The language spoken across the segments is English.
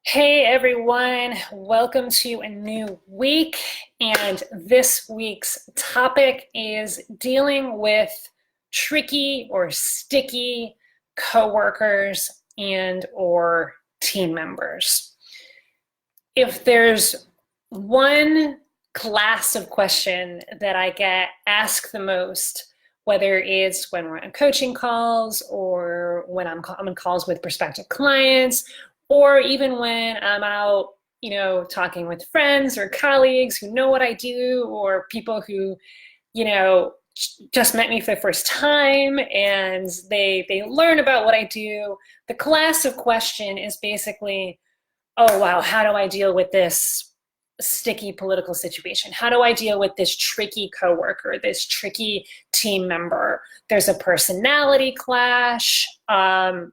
Hey everyone, welcome to a new week. And this week's topic is dealing with tricky or sticky coworkers and or team members. If there's one class of question that I get asked the most, whether it's when we're on coaching calls or when I'm on calls with prospective clients, or even when I'm out, talking with friends or colleagues who know what I do, or people who, you know, just met me for the first time and they learn about what I do. The class of question is basically, oh wow, how do I deal with this sticky political situation? How do I deal with this tricky coworker, this tricky team member? There's a personality clash.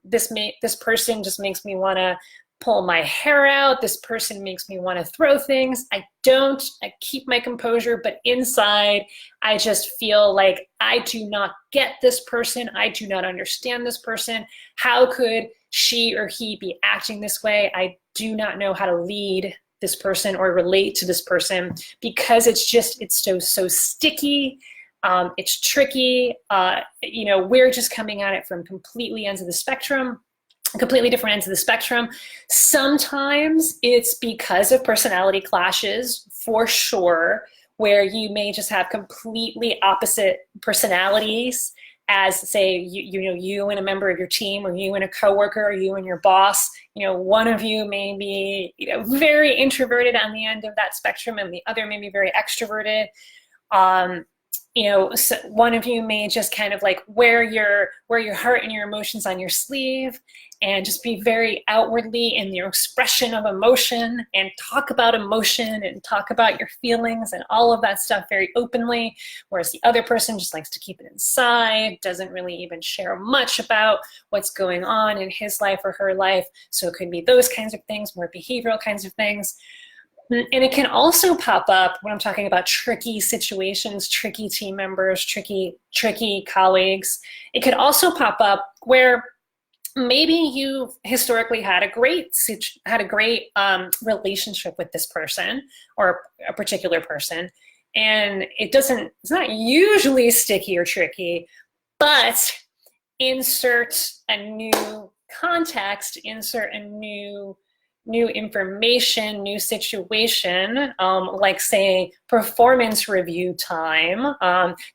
This person just makes me want to pull my hair out. This person makes me want to throw things. I don't. I keep my composure, but inside, I just feel like I do not get this person. I do not understand this person. How could she or he be acting this way? I do not know how to lead this person or relate to this person because it's so sticky. It's tricky. We're just coming at it from completely ends of the spectrum, completely different ends of the spectrum. Sometimes it's because of personality clashes, for sure, where you may just have completely opposite personalities, as say you and a member of your team, or you and a coworker, or you and your boss. One of you may be very introverted on the end of that spectrum, and the other may be very extroverted. So one of you may just kind of like wear your heart and your emotions on your sleeve and just be very outwardly in your expression of emotion and talk about emotion and talk about your feelings and all of that stuff very openly, whereas the other person just likes to keep it inside, doesn't really even share much about what's going on in his life or her life. So it could be those kinds of things, more behavioral kinds of things. And it can also pop up when I'm talking about tricky situations, tricky team members, tricky colleagues. It could also pop up where maybe you've historically had a great relationship with this person or a particular person, and it's not usually sticky or tricky, but insert a new context, insert a new information, new situation, like say performance review time,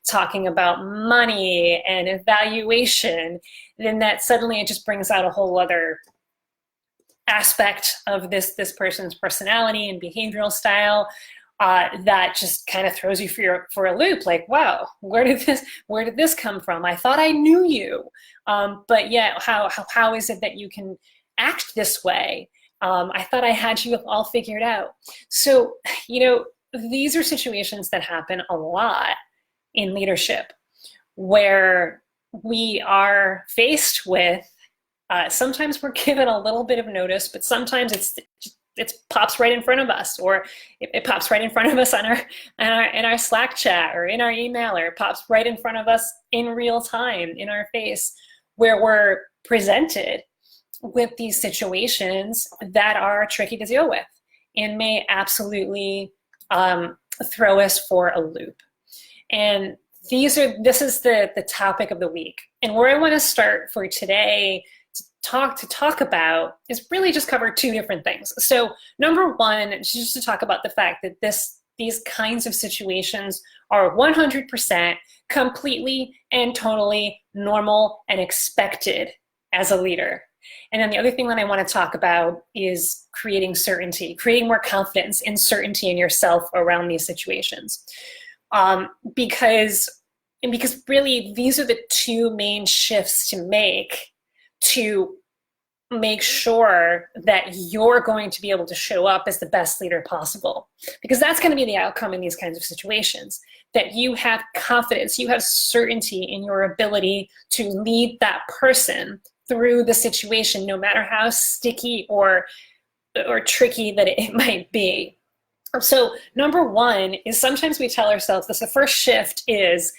talking about money and evaluation, then that suddenly it just brings out a whole other aspect of this person's personality and behavioral style, that just kind of throws you for a loop. Like, wow, where did this come from? I thought I knew you, but yet how is it that you can act this way? I thought I had you all figured out. So, these are situations that happen a lot in leadership where we are faced with, sometimes we're given a little bit of notice, but sometimes it pops right in front of us, or it pops right in front of us in our Slack chat or in our email, or it pops right in front of us in real time in our face, where we're presented with these situations that are tricky to deal with and may absolutely throw us for a loop. And this is the topic of the week. And where I want to start for today to talk about is really just cover two different things. So number one, just to talk about the fact that these kinds of situations are 100% completely and totally normal and expected as a leader. And then the other thing that I want to talk about is creating certainty, creating more confidence and certainty in yourself around these situations. Because really these are the two main shifts to make sure that you're going to be able to show up as the best leader possible. Because that's going to be the outcome in these kinds of situations, that you have confidence, you have certainty in your ability to lead that person through the situation, no matter how sticky or tricky that it might be. So number one is, sometimes we tell ourselves this, the first shift is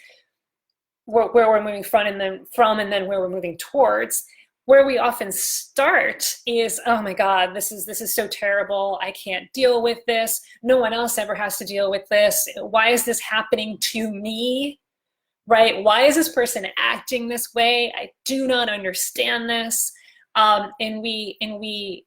where we're moving from and then where we're moving towards. where we often start is, oh my God, this is so terrible. I can't deal with this. No one else ever has to deal with this. Why is this happening to me? Right? Why is this person acting this way? I do not understand this. And we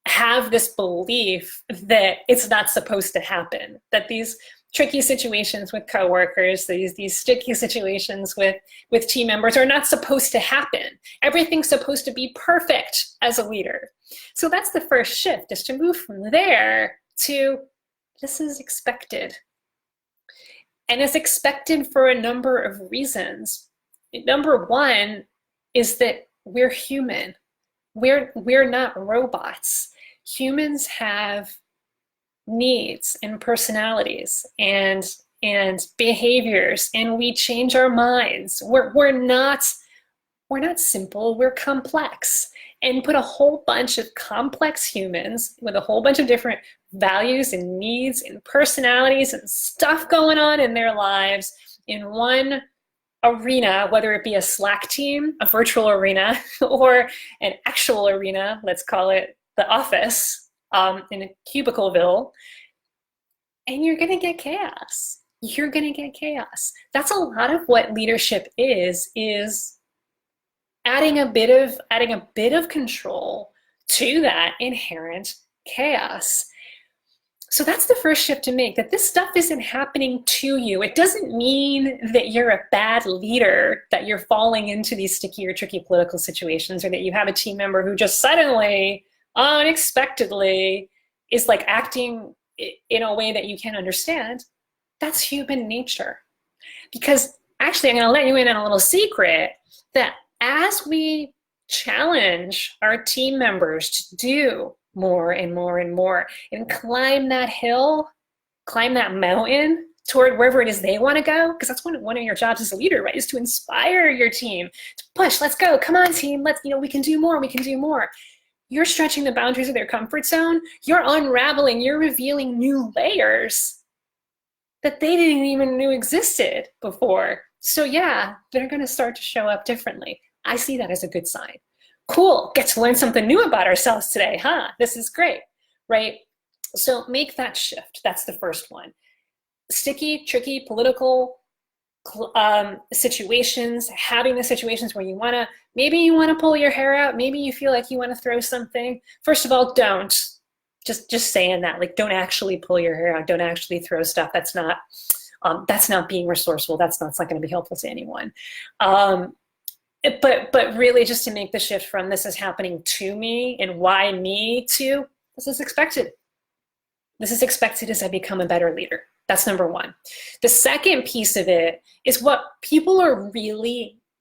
have this belief that it's not supposed to happen, that these tricky situations with coworkers, these sticky situations with team members are not supposed to happen. Everything's supposed to be perfect as a leader. So that's the first shift, is to move from there to this is expected. And it's expected for a number of reasons. Number one is that we're human. We're not robots. Humans have needs and personalities and behaviors, and we change our minds. We're not simple, we're complex. And put a whole bunch of complex humans with a whole bunch of different values and needs and personalities and stuff going on in their lives in one arena, whether it be a Slack team, a virtual arena, or an actual arena, let's call it the office, in a cubicleville, and you're going to get chaos. You're going to get chaos. That's a lot of what leadership is adding a bit of control to that inherent chaos. So that's the first shift to make, that this stuff isn't happening to you. It doesn't mean that you're a bad leader, that you're falling into these sticky or tricky political situations, or that you have a team member who just suddenly, unexpectedly, is like acting in a way that you can't understand. That's human nature. Because actually, I'm going to let you in on a little secret, that as we challenge our team members to do more and more and more, and climb that hill, climb that mountain toward wherever it is they want to go, because that's one of your jobs as a leader, right, is to inspire your team to push. Let's go. Come on, team. We can do more. We can do more. You're stretching the boundaries of their comfort zone. You're unraveling, you're revealing new layers that they didn't even know existed before. So yeah, they're going to start to show up differently. I see that as a good sign. Cool, get to learn something new about ourselves today, huh? This is great, right? So make that shift. That's the first one. Sticky, tricky, political situations, having the situations where maybe you want to pull your hair out, maybe you feel like you want to throw something. First of all, don't. Just saying that, like, don't actually pull your hair out, don't actually throw stuff. That's not being resourceful. It's not going to be helpful to anyone. But really, just to make the shift from this is happening to me and why me to this is expected. This is expected as I become a better leader. That's number one. The second piece of it is what people are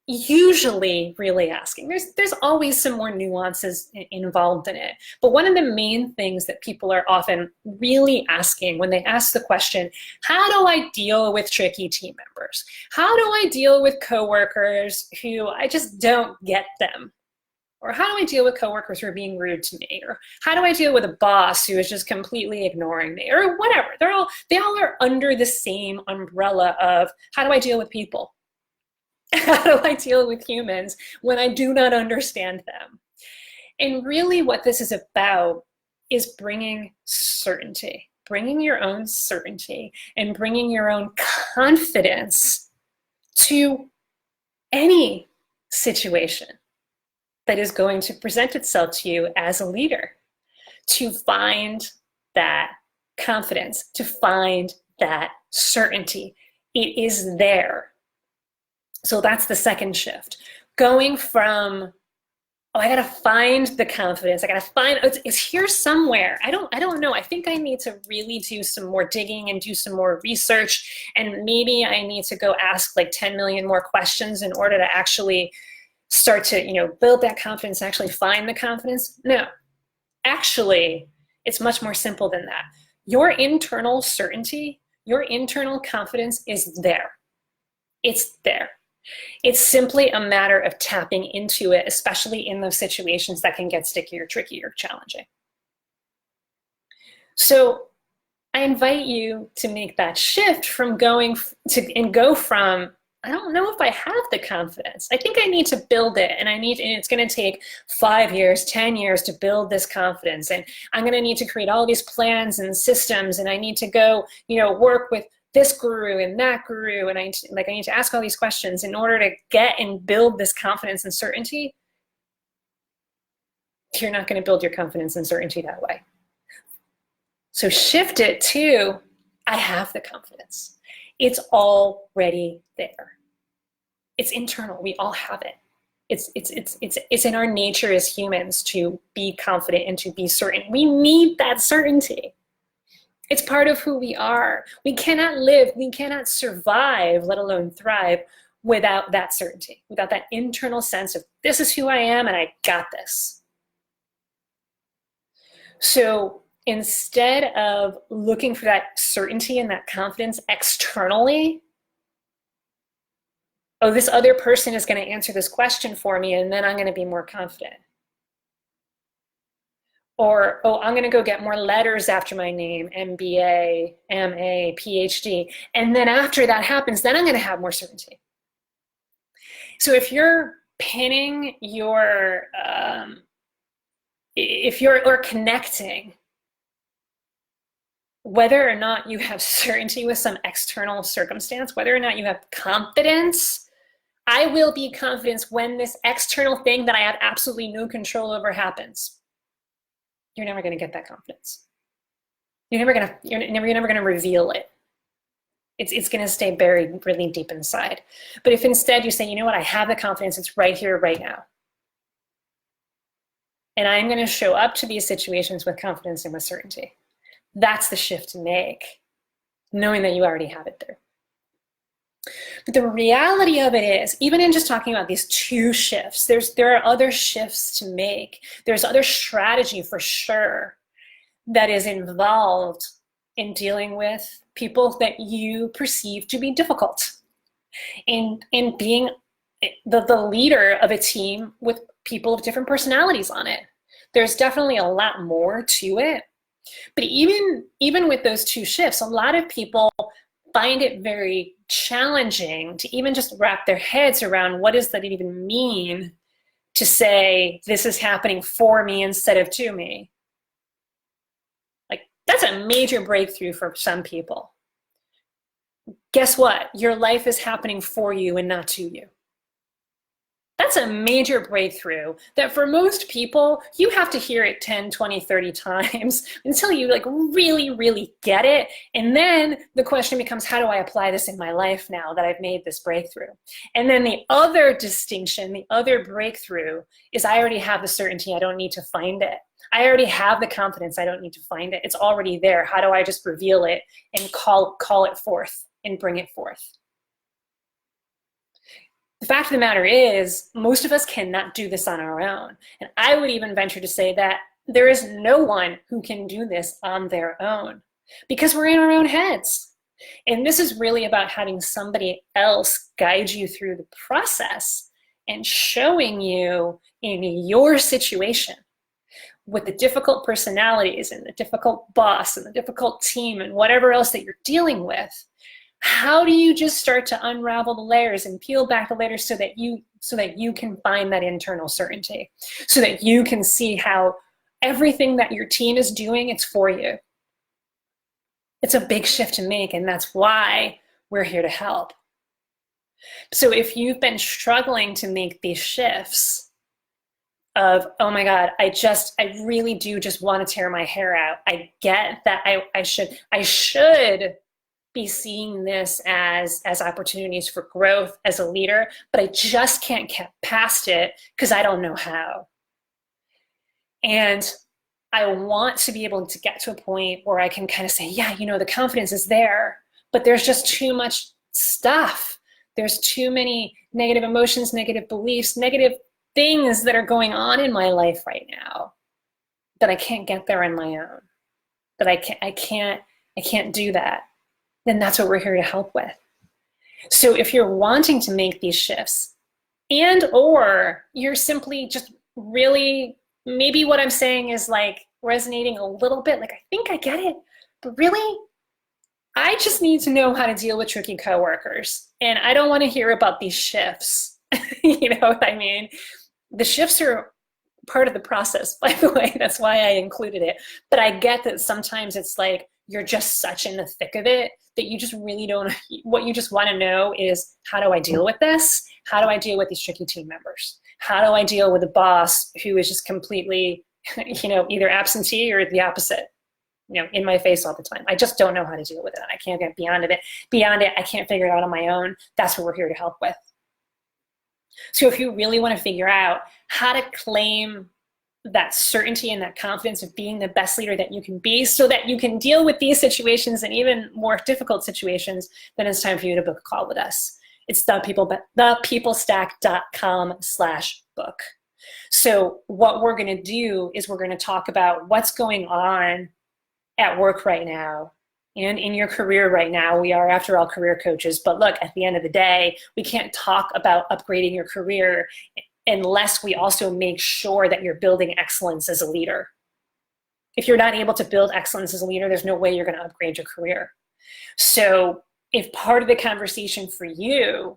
usually really asking. There's always some more nuances involved in it. But one of the main things that people are often really asking when they ask the question, how do I deal with tricky team members? How do I deal with coworkers who I just don't get them? Or how do I deal with coworkers who are being rude to me? Or how do I deal with a boss who is just completely ignoring me? Or whatever. They all are under the same umbrella of how do I deal with people? How do I deal with humans when I do not understand them? And really what this is about is bringing certainty, bringing your own certainty and bringing your own confidence to any situation that is going to present itself to you as a leader, to find that confidence, to find that certainty. It is there. So that's the second shift. Going from, I gotta find the confidence. I gotta find, it's here somewhere. I don't know. I think I need to really do some more digging and do some more research. And maybe I need to go ask like 10 million more questions in order to actually start to, build that confidence, actually find the confidence. No, actually, it's much more simple than that. Your internal certainty, your internal confidence is there. It's there. It's simply a matter of tapping into it, especially in those situations that can get sticky or tricky or challenging. So I invite you to make that shift from go from, I don't know if I have the confidence. I think I need to build it, and it's going to take 5 years, 10 years to build this confidence. And I'm going to need to create all these plans and systems, and I need to go, work with this guru and that guru. And I need to ask all these questions in order to get and build this confidence and certainty. You're not going to build your confidence and certainty that way. So shift it to, I have the confidence. It's already there. It's internal. We all have it. It's in our nature as humans to be confident and to be certain. We need that certainty. It's part of who we are. We cannot live, we cannot survive, let alone thrive, without that certainty, without that internal sense of, this is who I am and I got this. So instead of looking for that certainty and that confidence externally, oh, this other person is going to answer this question for me and then I'm going to be more confident. Or, oh, I'm going to go get more letters after my name, MBA, MA, PhD. And then after that happens, then I'm going to have more certainty. So if you're pinning your, or connecting whether or not you have certainty with some external circumstance, whether or not you have confidence, I will be confident when this external thing that I have absolutely no control over happens. You're never going to get that confidence. You're never going to reveal it. It's going to stay buried really deep inside. But if instead you say, you know what, I have the confidence, it's right here, right now. And I'm going to show up to these situations with confidence and with certainty. That's the shift to make, knowing that you already have it there. But the reality of it is, even in just talking about these two shifts, there are other shifts to make. There's other strategy for sure that is involved in dealing with people that you perceive to be difficult, in being the leader of a team with people of different personalities on it. There's definitely a lot more to it. But even with those two shifts, a lot of people find it very challenging to even just wrap their heads around what does that even mean to say this is happening for me instead of to me. Like, that's a major breakthrough for some people. Guess what? Your life is happening for you and not to you. That's a major breakthrough that for most people, you have to hear it 10, 20, 30 times until you really, really get it. And then the question becomes, how do I apply this in my life now that I've made this breakthrough? And then the other distinction, the other breakthrough is I already have the certainty. I don't need to find it. I already have the confidence. I don't need to find it. It's already there. How do I just reveal it and call it forth and bring it forth? The fact of the matter is, most of us cannot do this on our own. And I would even venture to say that there is no one who can do this on their own because we're in our own heads. And this is really about having somebody else guide you through the process and showing you in your situation with the difficult personalities and the difficult boss and the difficult team and whatever else that you're dealing with. How do you just start to unravel the layers and peel back the layers so that you can find that internal certainty, so that you can see how everything that your team is doing, it's for you. It's a big shift to make, and that's why we're here to help. So if you've been struggling to make these shifts of, oh my God, I really do just want to tear my hair out. I get that I should be seeing this as opportunities for growth as a leader, but I just can't get past it because I don't know how. And I want to be able to get to a point where I can kind of say, yeah, the confidence is there, but there's just too much stuff. There's too many negative emotions, negative beliefs, negative things that are going on in my life right now that I can't get there on my own, that I can't do that. Then that's what we're here to help with. So if you're wanting to make these shifts or you're simply just really, maybe what I'm saying is resonating a little bit, I think I get it, but really, I just need to know how to deal with tricky coworkers And I don't want to hear about these shifts. You know what I mean? The shifts are part of the process, by the way. That's why I included it. But I get that sometimes it's like you're just such in the thick of it that you just really don't, what you just want to know is, how do I deal with this? How do I deal with these tricky team members? How do I deal with a boss who is just completely, either absentee or the opposite, in my face all the time? I just don't know how to deal with it. I can't get beyond it. I can't figure it out on my own. That's what we're here to help with. So if you really want to figure out how to claim that certainty and that confidence of being the best leader that you can be so that you can deal with these situations and even more difficult situations, then it's time for you to book a call with us. It's thepeoplestack.com/book. So what we're going to do is we're going to talk about what's going on at work right now and in your career right now. We are, after all, career coaches. But look, at the end of the day, we can't talk about upgrading your career unless we also make sure that you're building excellence as a leader. If you're not able to build excellence as a leader, there's no way you're going to upgrade your career. So if part of the conversation for you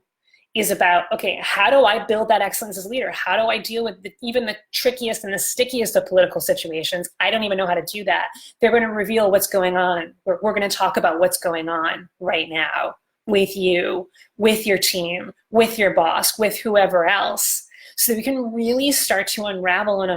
is about, okay, how do I build that excellence as a leader? How do I deal with even the trickiest and the stickiest of political situations? I don't even know how to do that. They're going to reveal what's going on. We're going to talk about what's going on right now with you, with your team, with your boss, with whoever else, so that we can really start to unravel and